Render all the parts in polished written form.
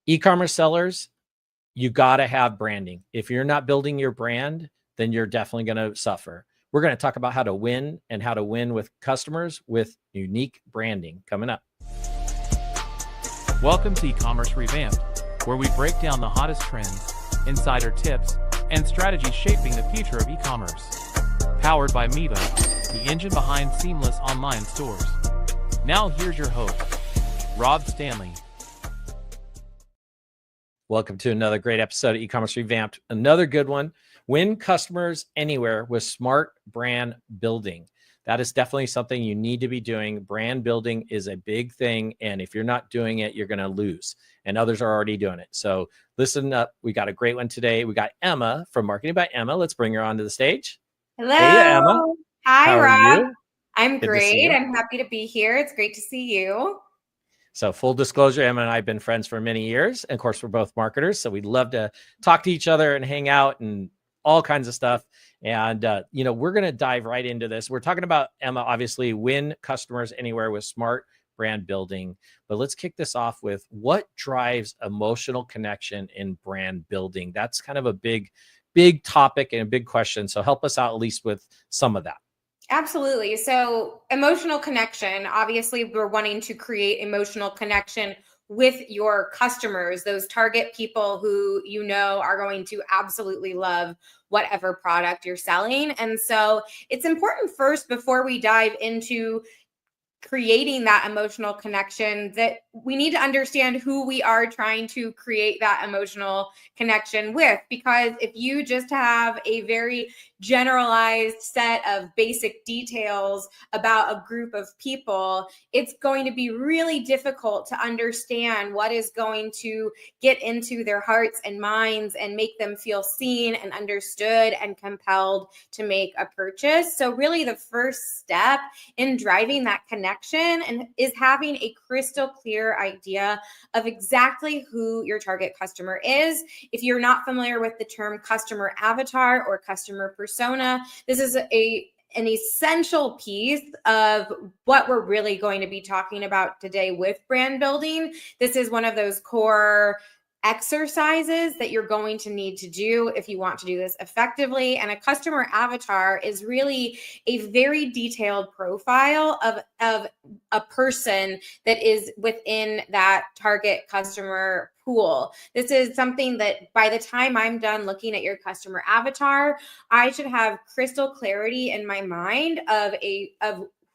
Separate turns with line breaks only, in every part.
E-commerce sellers, you got to have branding. If you're not building your brand, then you're definitely going to suffer. We're going to talk about how to win and how to win with customers with unique branding coming up.
Welcome to Ecommerce Revamped, where we break down the hottest trends, insider tips, and strategies shaping the future of e-commerce. Powered by Miva, the engine behind seamless online stores. Now here's your host, Rob Stanley.
Welcome to another great episode of Ecommerce Revamped. Another good one. Win customers anywhere with smart brand building. That is definitely something you need to be doing. Brand building is a big thing. And if you're not doing it, you're going to lose. And others are already doing it. So listen up. We got a great one today. We got Emma from Marketing by Emma. Let's bring her onto the stage.
Hello.
Hey, Emma.
Hi,
How
Rob.
are you?
I'm
Good to see
great.
you.
I'm happy to be here. It's great to see you.
So full disclosure, Emma and I have been friends for many years. And of course, we're both marketers. So we'd love to talk to each other and hang out and all kinds of stuff. And, we're going to dive right into this. We're talking about, Emma, obviously, win customers anywhere with smart brand building. But let's kick this off with what drives emotional connection in brand building. That's kind of a big topic and a big question. So help us out at least with some of that.
Absolutely. So emotional connection, obviously, we're wanting to create emotional connection with your customers, those target people who you know are going to absolutely love whatever product you're selling. And so it's important first, before we dive into creating that emotional connection, that we need to understand who we are trying to create that emotional connection with. Because if you just have a very generalized set of basic details about a group of people, it's going to be really difficult to understand what is going to get into their hearts and minds and make them feel seen and understood and compelled to make a purchase. So really the first step in driving that connection is having a crystal clear idea of exactly who your target customer is. If you're not familiar with the term customer avatar or customer persona, this is an essential piece of what we're really going to be talking about today with brand building. This is one of those core exercises that you're going to need to do if you want to do this effectively. And a customer avatar is really a very detailed profile of a person that is within that target customer pool. This is something that by the time I'm done looking at your customer avatar, I should have crystal clarity in my mind of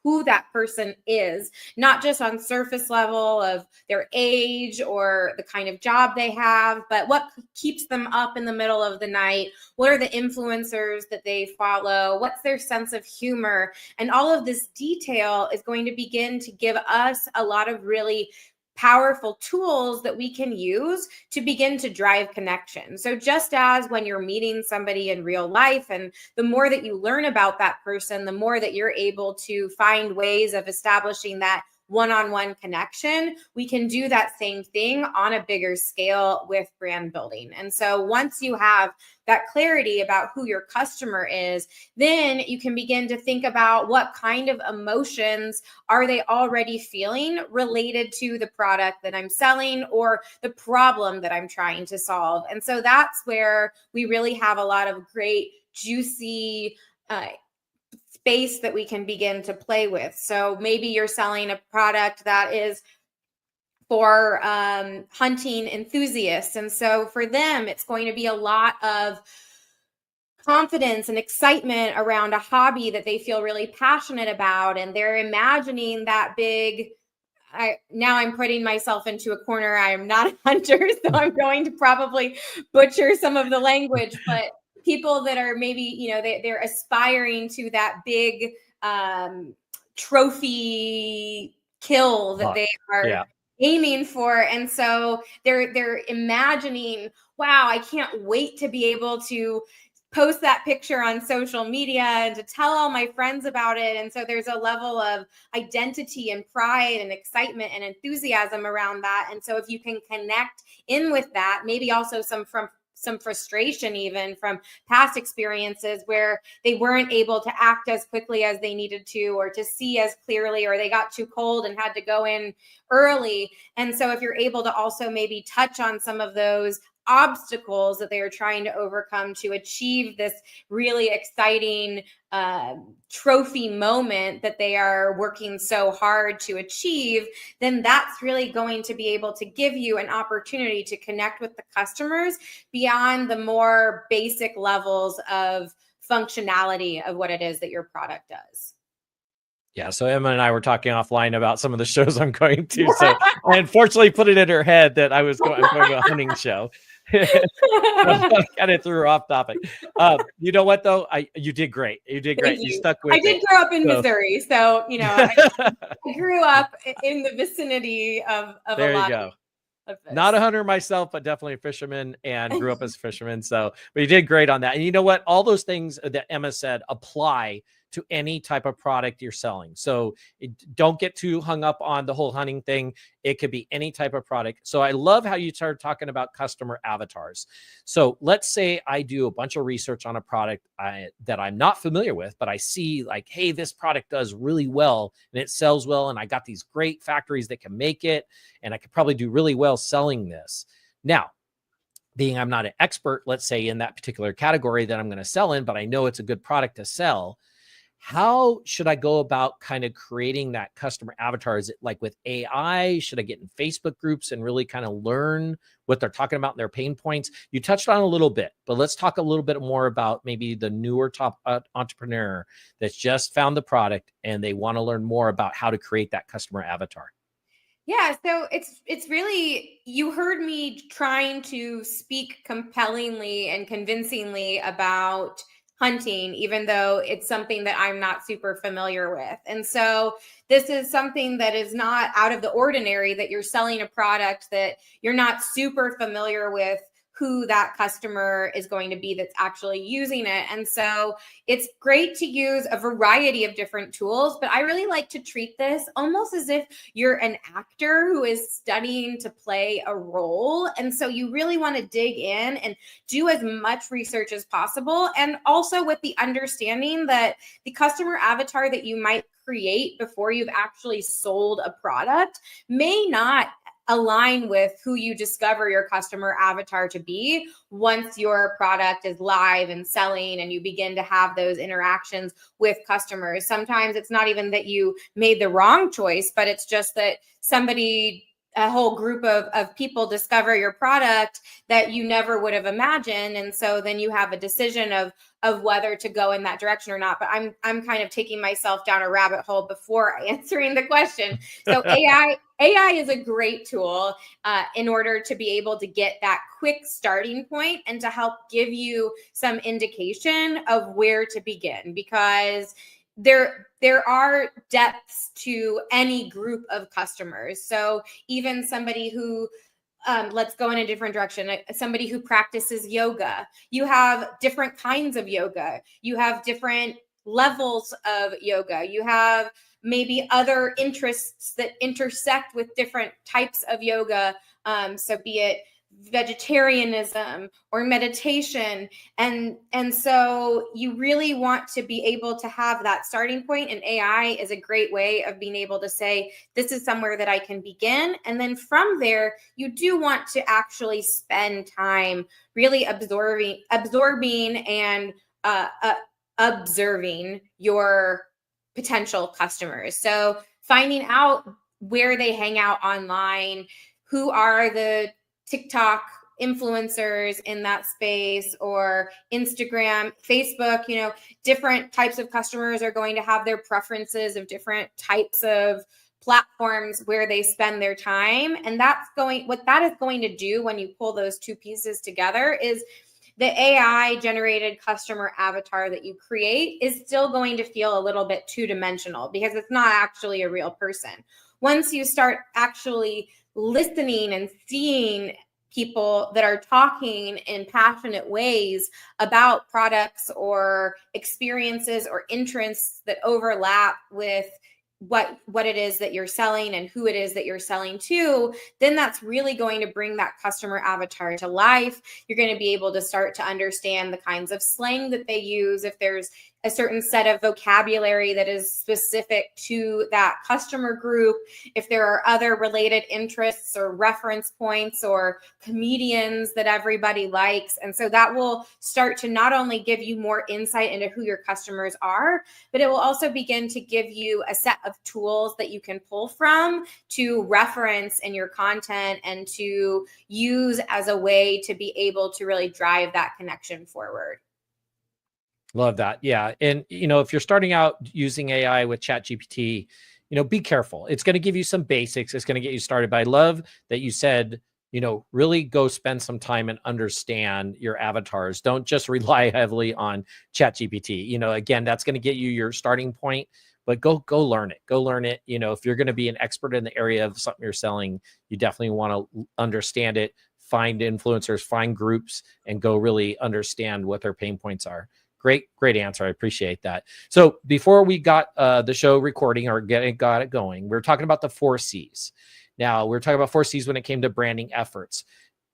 who that person is, not just on surface level of their age or the kind of job they have, but what keeps them up in the middle of the night. What are the influencers that they follow? What's their sense of humor? And all of this detail is going to begin to give us a lot of really powerful tools that we can use to begin to drive connection. So just as when you're meeting somebody in real life, and the more that you learn about that person, the more that you're able to find ways of establishing that one-on-one connection, we can do that same thing on a bigger scale with brand building. And so once you have that clarity about who your customer is, then you can begin to think about what kind of emotions are they already feeling related to the product that I'm selling or the problem that I'm trying to solve. And so that's where we really have a lot of great, juicy space that we can begin to play with. So maybe you're selling a product that is for hunting enthusiasts. And so for them, it's going to be a lot of confidence and excitement around a hobby that they feel really passionate about. And they're imagining that big, now I'm putting myself into a corner. I am not a hunter, so I'm going to probably butcher some of the language, but people that are maybe, they're aspiring to that big trophy kill that they are aiming for. And so they're imagining, wow, I can't wait to be able to post that picture on social media and to tell all my friends about it. And so there's a level of identity and pride and excitement and enthusiasm around that. And so if you can connect in with that, maybe also some some frustration even from past experiences where they weren't able to act as quickly as they needed to, or to see as clearly, or they got too cold and had to go in early. And so if you're able to also maybe touch on some of those obstacles that they are trying to overcome to achieve this really exciting trophy moment that they are working so hard to achieve, then that's really going to be able to give you an opportunity to connect with the customers beyond the more basic levels of functionality of what it is that your product does.
Yeah, so Emma and I were talking offline about some of the shows I'm going to. So I unfortunately put it in her head that I'm going to a hunting show. I kind of threw her off topic. You know what though? You did great. You did great. You stuck with it.
I did grow up in Missouri, so I grew up in the vicinity of
there
a lot
you go.
of this.
Not a hunter myself, but definitely a fisherman, and grew up as a fisherman. So, but you did great on that. And you know what? All those things that Emma said apply to any type of product you're selling. So don't get too hung up on the whole hunting thing. It could be any type of product. So I love how you started talking about customer avatars. So let's say I do a bunch of research on a product that I'm not familiar with, but I see like, hey, this product does really well and it sells well. And I got these great factories that can make it. And I could probably do really well selling this. Now, being I'm not an expert, let's say in that particular category that I'm going to sell in, but I know it's a good product to sell. How should I go about kind of creating that customer avatar? Is it like with AI? Should I get in Facebook groups and really kind of learn what they're talking about and their pain points? You touched on a little bit, but let's talk a little bit more about maybe the newer top entrepreneur that's just found the product and they want to learn more about how to create that customer avatar.
Yeah, so it's really, you heard me trying to speak compellingly and convincingly about hunting, even though it's something that I'm not super familiar with. And so this is something that is not out of the ordinary, that you're selling a product that you're not super familiar with who that customer is going to be that's actually using it. And so it's great to use a variety of different tools, but I really like to treat this almost as if you're an actor who is studying to play a role. And so you really want to dig in and do as much research as possible. And also with the understanding that the customer avatar that you might create before you've actually sold a product may not align with who you discover your customer avatar to be once your product is live and selling and you begin to have those interactions with customers. Sometimes it's not even that you made the wrong choice, but it's just that a whole group of people discover your product that you never would have imagined. And so then you have a decision of whether to go in that direction or not. But I'm kind of taking myself down a rabbit hole before answering the question. So AI is a great tool in order to be able to get that quick starting point and to help give you some indication of where to begin, because there are depths to any group of customers. So even somebody who, let's go in a different direction, somebody who practices yoga, you have different kinds of yoga. You have different levels of yoga. You have maybe other interests that intersect with different types of yoga. So be it vegetarianism or meditation. And so you really want to be able to have that starting point, and AI is a great way of being able to say, this is somewhere that I can begin. And then from there, you do want to actually spend time really absorbing and observing your potential customers. So finding out where they hang out online, who are the TikTok influencers in that space, or Instagram, Facebook, different types of customers are going to have their preferences of different types of platforms where they spend their time. And what that is going to do when you pull those two pieces together is the AI generated customer avatar that you create is still going to feel a little bit two-dimensional because it's not actually a real person. Once you start actually listening and seeing people that are talking in passionate ways about products or experiences or interests that overlap with what it is that you're selling and who it is that you're selling to, then that's really going to bring that customer avatar to life. You're going to be able to start to understand the kinds of slang that they use. If there's a certain set of vocabulary that is specific to that customer group, if there are other related interests or reference points or comedians that everybody likes. And so that will start to not only give you more insight into who your customers are, but it will also begin to give you a set of tools that you can pull from to reference in your content and to use as a way to be able to really drive that connection forward.
Love that. Yeah. And, if you're starting out using AI with ChatGPT, be careful. It's going to give you some basics. It's going to get you started. But I love that you said, really go spend some time and understand your avatars. Don't just rely heavily on ChatGPT. Again, that's going to get you your starting point, but go learn it. Go learn it. If you're going to be an expert in the area of something you're selling, you definitely want to understand it, find influencers, find groups, and go really understand what their pain points are. Great answer. I appreciate that. So before we got the show recording or got it going, we're talking about the 4 C's. Now, we're talking about 4 C's when it came to branding efforts.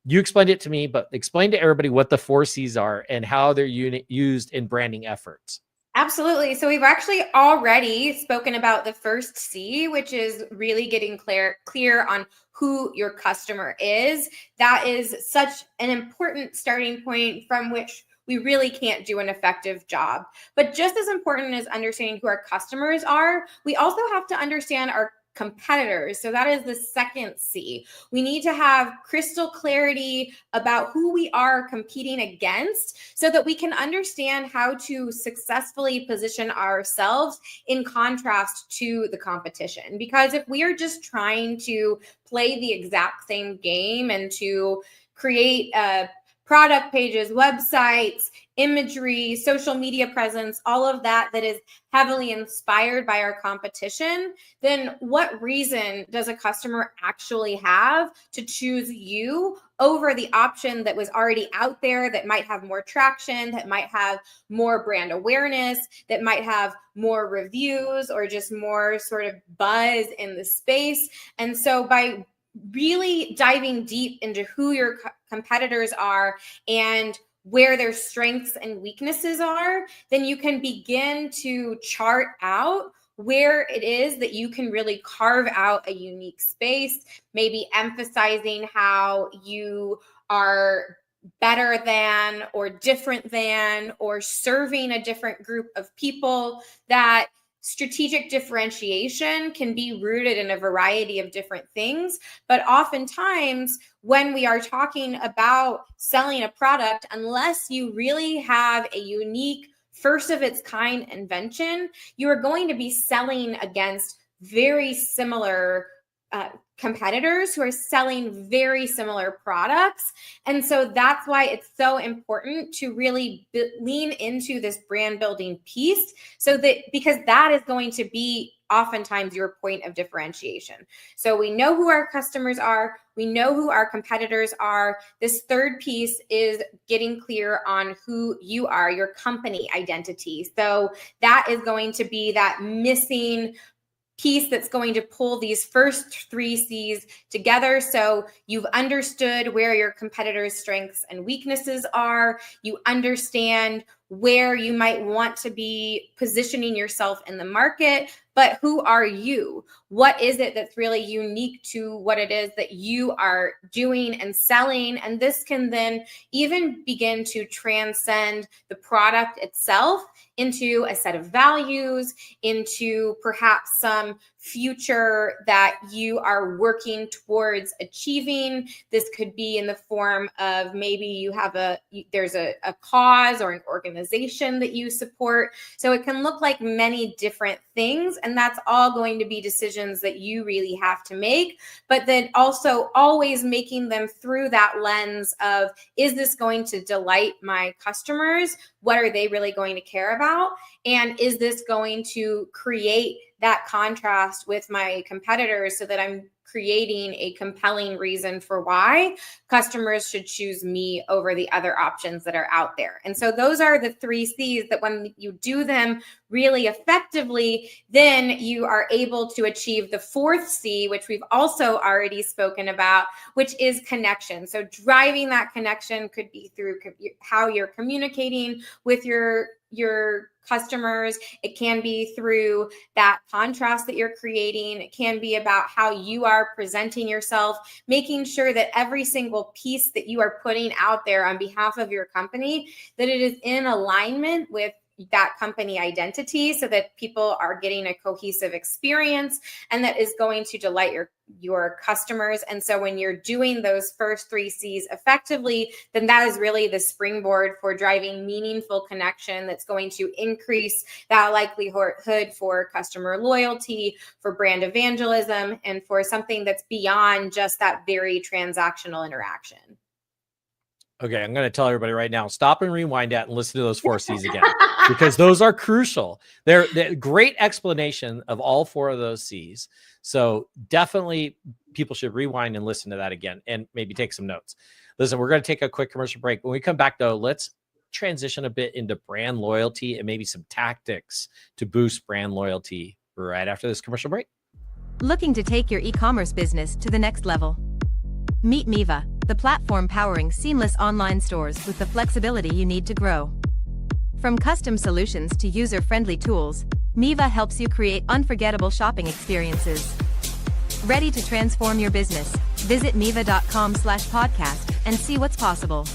You explained it to me, but explain to everybody what the 4 C's are and how they're used in branding efforts.
Absolutely. So we've actually already spoken about the first C, which is really getting clear on who your customer is. That is such an important starting point from which we really can't do an effective job. But just as important as understanding who our customers are, we also have to understand our competitors. So that is the second C. We need to have crystal clarity about who we are competing against so that we can understand how to successfully position ourselves in contrast to the competition. Because if we are just trying to play the exact same game and to create product pages, websites, imagery, social media presence, all of that is heavily inspired by our competition, then what reason does a customer actually have to choose you over the option that was already out there that might have more traction, that might have more brand awareness, that might have more reviews or just more sort of buzz in the space? And so by really diving deep into who your competitors are and where their strengths and weaknesses are, then you can begin to chart out where it is that you can really carve out a unique space, maybe emphasizing how you are better than or different than or serving a different group of people. That strategic differentiation can be rooted in a variety of different things, but oftentimes when we are talking about selling a product, unless you really have a unique, first of its kind invention, you are going to be selling against very similar competitors who are selling very similar products. And so that's why it's so important to really lean into this brand building piece, so that because that is going to be oftentimes your point of differentiation. So we know who our customers are, we know who our competitors are. This third piece is getting clear on who you are, your company identity. So that is going to be that missing piece that's going to pull these first 3 C's together. So you've understood where your competitors' strengths and weaknesses are. You understand where you might want to be positioning yourself in the market, but who are you? What is it that's really unique to what it is that you are doing and selling? And this can then even begin to transcend the product itself into a set of values, into perhaps some future that you are working towards achieving. This could be in the form of maybe you have there's a cause or an organization that you support. So it can look like many different things, and that's all going to be decisions that you really have to make, but then also always making them through that lens of, is this going to delight my customers? What are they really going to care about? And is this going to create that contrast with my competitors so that I'm creating a compelling reason for why customers should choose me over the other options that are out there. And so those are the 3 C's that when you do them really effectively, then you are able to achieve the 4th C, which we've also already spoken about, which is connection. So driving that connection could be through how you're communicating with your customers. It can be through that contrast that you're creating. It can be about how you are presenting yourself, making sure that every single piece that you are putting out there on behalf of your company, that it is in alignment with that company identity, so that people are getting a cohesive experience and that is going to delight your customers. And so when you're doing those first 3 C's effectively, then that is really the springboard for driving meaningful connection that's going to increase that likelihood for customer loyalty, for brand evangelism, and for something that's beyond just that very transactional interaction.
Okay, I'm going to tell everybody right now, stop and rewind that and listen to those 4 C's again, because those are crucial. They're a great explanation of all 4 of those C's. So definitely people should rewind and listen to that again and maybe take some notes. Listen, we're going to take a quick commercial break. When we come back, though, let's transition a bit into brand loyalty and maybe some tactics to boost brand loyalty right after this commercial break.
Looking to take your e-commerce business to the next level? Meet Miva, the platform powering seamless online stores with the flexibility you need to grow. From custom solutions to user-friendly tools, Miva helps you create unforgettable shopping experiences. Ready to transform your business? Visit miva.com/podcast and see what's possible.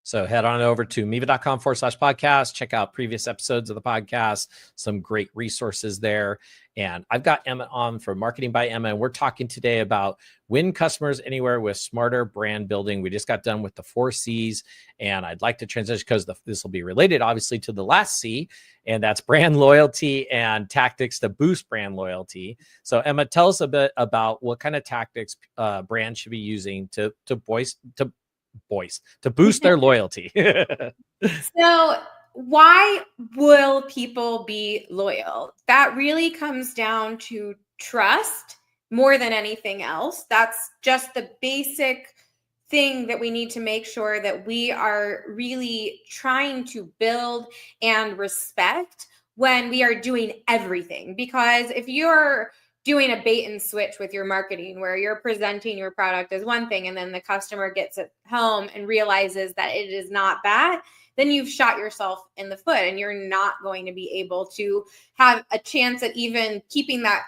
So head on over to miva.com/podcast. Check out previous episodes of the podcast, some great resources there. And I've got Emma on from Marketing by Emma, and we're talking today about win customers anywhere with smarter brand building. We just got done with the 4 C's, and I'd like to transition because this will be related, obviously, to the last C, and that's brand loyalty and tactics to boost brand loyalty. So Emma, tell us a bit about what kind of tactics brands should be using to boost their loyalty.
So why will people be loyal? That really comes down to trust more than anything else. That's just the basic thing that we need to make sure that we are really trying to build and respect when we are doing everything. Because if you're doing a bait and switch with your marketing where you're presenting your product as one thing and then the customer gets it home and realizes that it is not that, then you've shot yourself in the foot and you're not going to be able to have a chance at even keeping that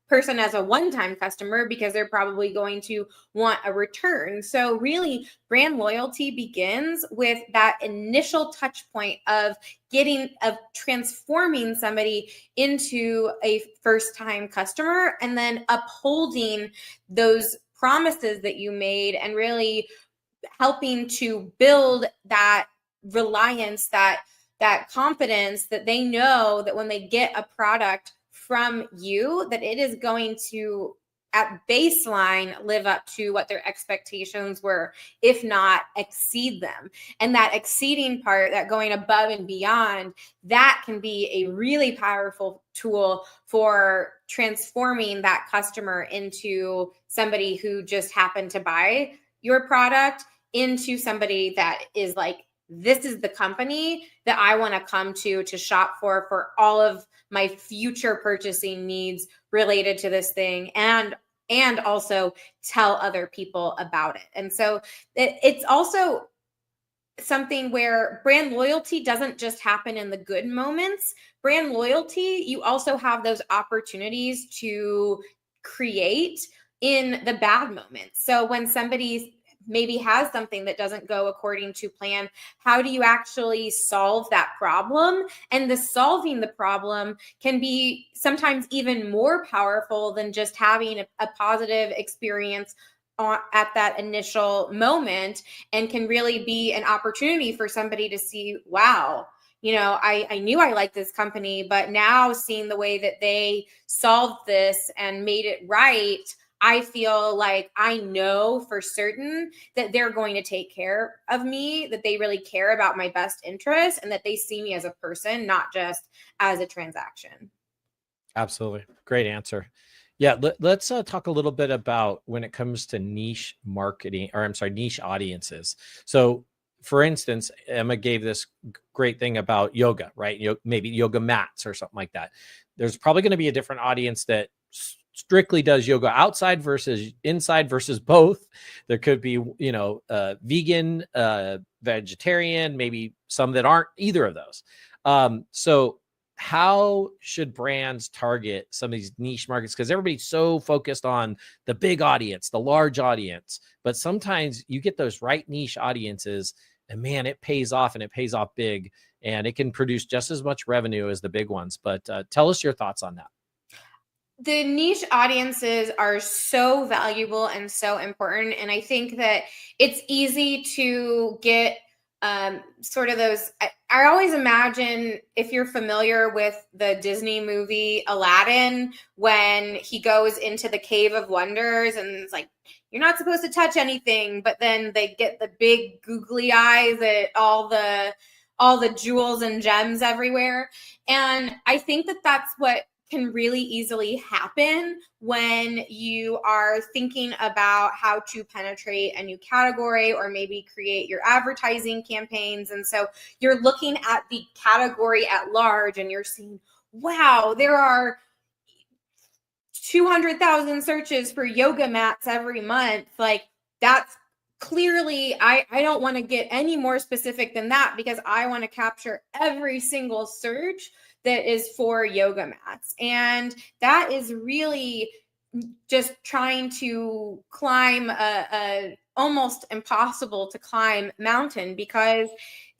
person as a one-time customer, because they're probably going to want a return. So really, brand loyalty begins with that initial touch point of transforming somebody into a first-time customer, and then upholding those promises that you made and really helping to build that reliance, that confidence that they know that when they get a product from you, that it is going to, at baseline, live up to what their expectations were, if not exceed them. And that exceeding part, that going above and beyond, that can be a really powerful tool for transforming that customer into somebody who just happened to buy your product into somebody that is like, this is the company that I want to come to shop for all of my future purchasing needs related to this thing, and also tell other people about it. And so it's also something where brand loyalty doesn't just happen in the good moments. Brand loyalty, you also have those opportunities to create in the bad moments. So when somebody maybe has something that doesn't go according to plan, how do you actually solve that problem? And the solving the problem can be sometimes even more powerful than just having a positive experience at that initial moment, and can really be an opportunity for somebody to see, wow, I knew I liked this company, but now seeing the way that they solved this and made it right, I feel like I know for certain that they're going to take care of me, that they really care about my best interest, and that they see me as a person, not just as a transaction.
Absolutely. Great answer. Yeah. Let's talk a little bit about when it comes to niche marketing, or I'm sorry, niche audiences. So for instance, Emma gave this great thing about yoga, right? Maybe yoga mats or something like that. There's probably going to be a different audience that strictly does yoga outside versus inside versus both. There could be, vegan, vegetarian, maybe some that aren't either of those. So how should brands target some of these niche markets? Because everybody's so focused on the big audience, the large audience, but sometimes you get those right niche audiences and man, it pays off, and it pays off big, and it can produce just as much revenue as the big ones. But tell us your thoughts on that.
The niche audiences are so valuable and so important. And I think that it's easy to get sort of those. I always imagine, if you're familiar with the Disney movie Aladdin, when he goes into the Cave of Wonders and it's like, you're not supposed to touch anything, but then they get the big googly eyes at all the jewels and gems everywhere. And I think that that's what can really easily happen when you are thinking about how to penetrate a new category or maybe create your advertising campaigns. And so you're looking at the category at large and you're seeing, wow, there are 200,000 searches for yoga mats every month. Like, that's clearly, I don't want to get any more specific than that, because I want to capture every single search that is for yoga mats. And that is really just trying to climb a almost impossible to climb mountain, because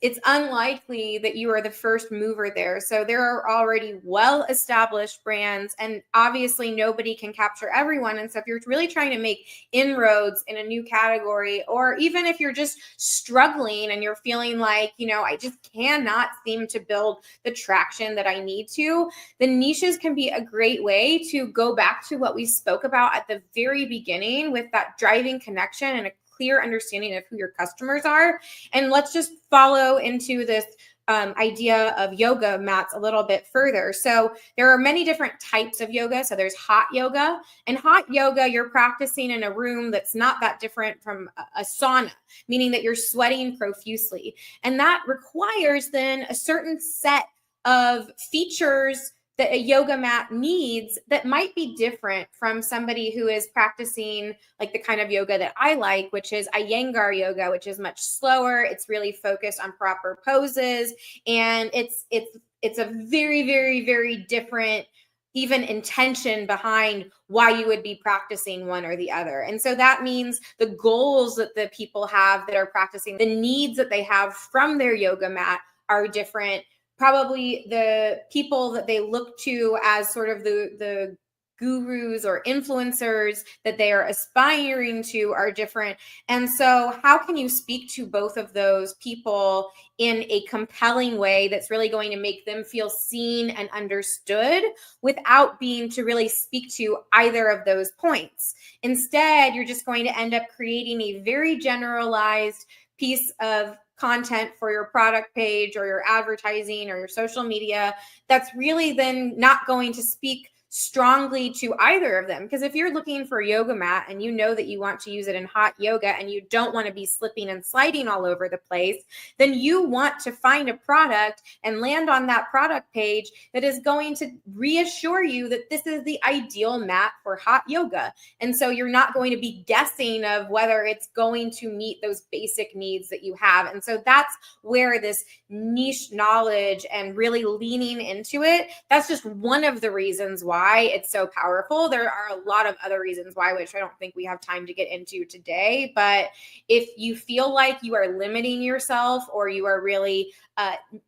it's unlikely that you are the first mover there. So there are already well-established brands, and obviously nobody can capture everyone. And so if you're really trying to make inroads in a new category, or even if you're just struggling and you're feeling like, I just cannot seem to build the traction that I need to, the niches can be a great way to go back to what we spoke about at the very beginning, with that driving connection and a clear understanding of who your customers are. And let's just follow into this idea of yoga mats a little bit further. So there are many different types of yoga. So there's hot yoga, and hot yoga, you're practicing in a room that's not that different from a sauna, meaning that you're sweating profusely. And that requires then a certain set of features that a yoga mat needs that might be different from somebody who is practicing like the kind of yoga that I like, which is Iyengar yoga, which is much slower. It's really focused on proper poses, and it's a very, very, very different even intention behind why you would be practicing one or the other. And so that means the goals that the people have that are practicing, the needs that they have from their yoga mat are different. Probably the people that they look to as sort of the gurus or influencers that they are aspiring to are different. And so how can you speak to both of those people in a compelling way that's really going to make them feel seen and understood without being to really speak to either of those points? Instead, you're just going to end up creating a very generalized piece of content for your product page or your advertising or your social media that's really then not going to speak strongly to either of them. Because if you're looking for a yoga mat and you know that you want to use it in hot yoga and you don't want to be slipping and sliding all over the place, then you want to find a product and land on that product page that is going to reassure you that this is the ideal mat for hot yoga. And so you're not going to be guessing of whether it's going to meet those basic needs that you have. And so that's where this niche knowledge and really leaning into it, that's just one of the reasons why it's so powerful. There are a lot of other reasons why, which I don't think we have time to get into today. But if you feel like you are limiting yourself or you are really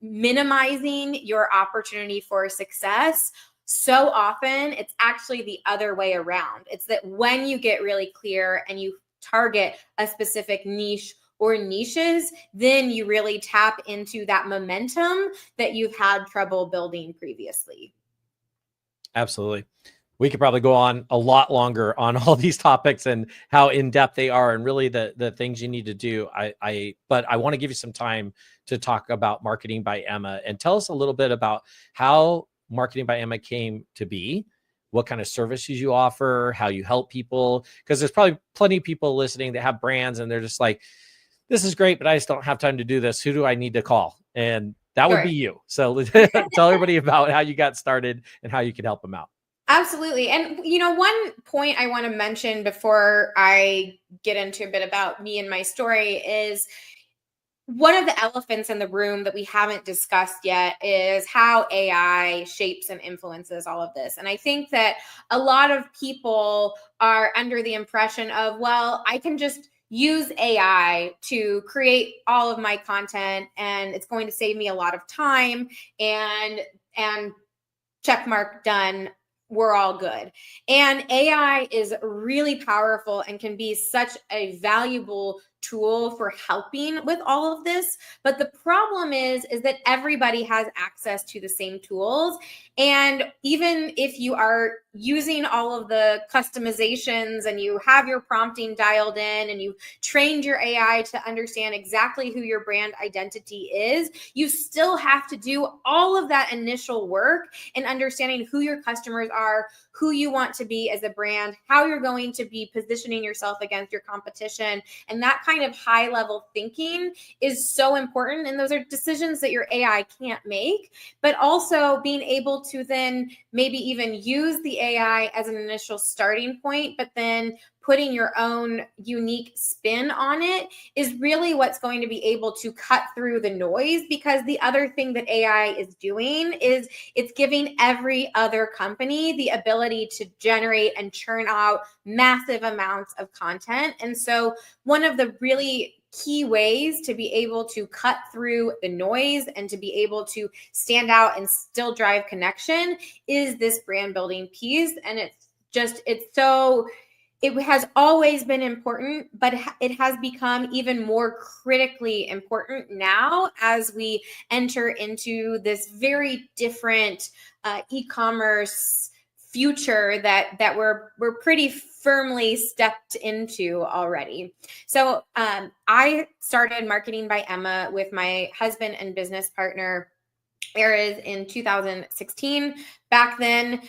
minimizing your opportunity for success, so often it's actually the other way around. It's that when you get really clear and you target a specific niche or niches, then you really tap into that momentum that you've had trouble building previously.
Absolutely. We could probably go on a lot longer on all these topics and how in-depth they are and really the things you need to do. But I want to give you some time to talk about Marketing by Emma and tell us a little bit about how Marketing by Emma came to be, what kind of services you offer, how you help people, because there's probably plenty of people listening that have brands and they're just like, this is great, but I just don't have time to do this. Who do I need to call? And that would be you. So tell everybody about how you got started and how you can help them out.
Absolutely. And, one point I want to mention before I get into a bit about me and my story is one of the elephants in the room that we haven't discussed yet is how AI shapes and influences all of this. And I think that a lot of people are under the impression of, well, I can just use AI to create all of my content and it's going to save me a lot of time and check mark, done. We're all good. And AI is really powerful and can be such a valuable tool for helping with all of this. But the problem is that everybody has access to the same tools. And even if you are using all of the customizations and you have your prompting dialed in and you trained your AI to understand exactly who your brand identity is, you still have to do all of that initial work in understanding who your customers are, who you want to be as a brand, how you're going to be positioning yourself against your competition. And that kind of high level thinking is so important. And those are decisions that your AI can't make, but also being able to then maybe even use the AI as an initial starting point, but then putting your own unique spin on it is really what's going to be able to cut through the noise. Because the other thing that AI is doing is it's giving every other company the ability to generate and churn out massive amounts of content. And so one of the really key ways to be able to cut through the noise and to be able to stand out and still drive connection is this brand building piece. And it has always been important, but it has become even more critically important now as we enter into this very different e-commerce future that we're pretty firmly stepped into already. So I started Marketing by Emma with my husband and business partner Eras in 2016. Back then,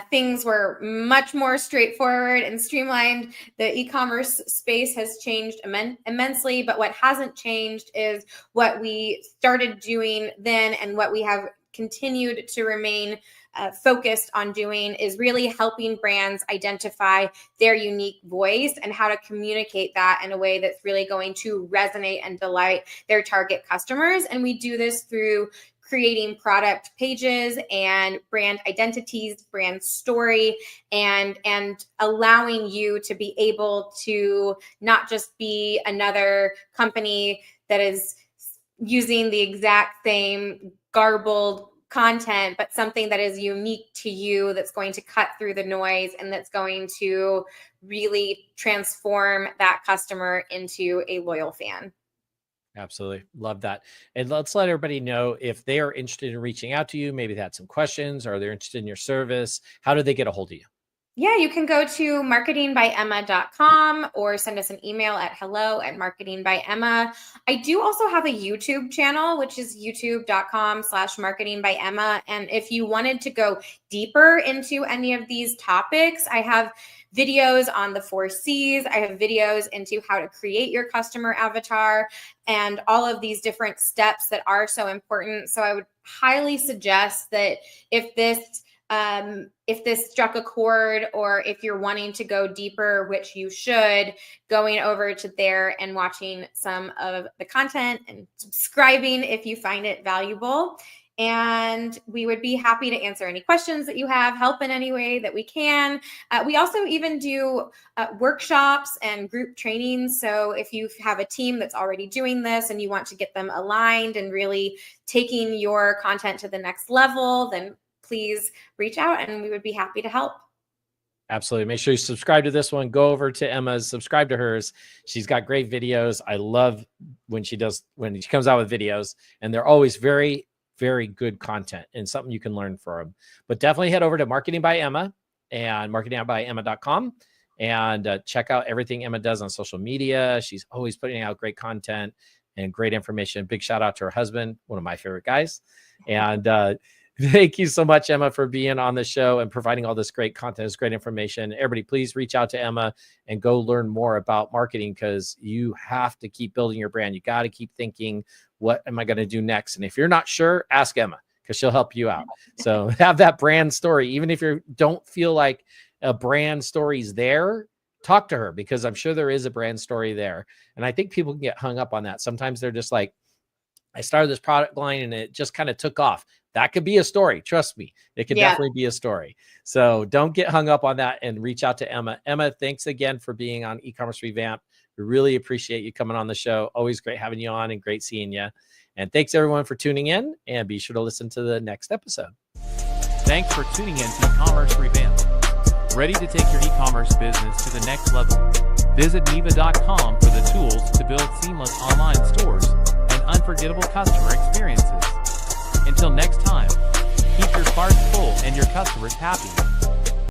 things were much more straightforward and streamlined. The e-commerce space has changed immensely, but what hasn't changed is what we started doing then and what we have continued to remain focused on doing is really helping brands identify their unique voice and how to communicate that in a way that's really going to resonate and delight their target customers. And we do this through creating product pages and brand identities, brand story, and allowing you to be able to not just be another company that is using the exact same garbled content, but something that is unique to you, that's going to cut through the noise and that's going to really transform that customer into a loyal fan.
Absolutely. Love that. And let's let everybody know if they are interested in reaching out to you, maybe they had some questions or they're interested in your service. How do they get a hold of you?
Yeah, you can go to marketingbyemma.com or send us an email at hello@marketingbyemma. I do also have a YouTube channel, which is youtube.com/marketingbyemma. And if you wanted to go deeper into any of these topics, I have videos on the 4 C's. I have videos into how to create your customer avatar and all of these different steps that are so important. So I would highly suggest that if this struck a chord, or if you're wanting to go deeper, which you should, going over to there and watching some of the content and subscribing if you find it valuable. And we would be happy to answer any questions that you have, help in any way that we can. We also even do workshops and group trainings. So if you have a team that's already doing this and you want to get them aligned and really taking your content to the next level, then please reach out and we would be happy to help.
Absolutely. Make sure you subscribe to this one. Go over to Emma's, subscribe to hers. She's got great videos. I love when she comes out with videos, and they're always very, very good content and something you can learn from. But definitely head over to Marketing by Emma and marketingbyemma.com and check out everything Emma does on social media. She's always putting out great content and great information. Big shout out to her husband, one of my favorite guys. And Thank you so much, Emma, for being on the show and providing all this great content, this great information. Everybody, please reach out to Emma and go learn more about marketing, because you have to keep building your brand. You got to keep thinking, what am I going to do next? And if you're not sure, ask Emma, because she'll help you out. So have that brand story. Even if you don't feel like a brand story's there, talk to her, because I'm sure there is a brand story there. And I think people can get hung up on that. Sometimes they're just like, I started this product line and it just kind of took off. That could be a story. Trust me, it could definitely be a story. So don't get hung up on that and reach out to Emma. Emma, thanks again for being on Ecommerce Revamped. We really appreciate you coming on the show. Always great having you on and great seeing you. And thanks everyone for tuning in, and be sure to listen to the next episode.
Thanks for tuning in to Ecommerce Revamped. Ready to take your e-commerce business to the next level? Visit Miva.com for the tools to build seamless online stores and unforgettable customer experiences. Until next time, keep your carts full and your customers happy.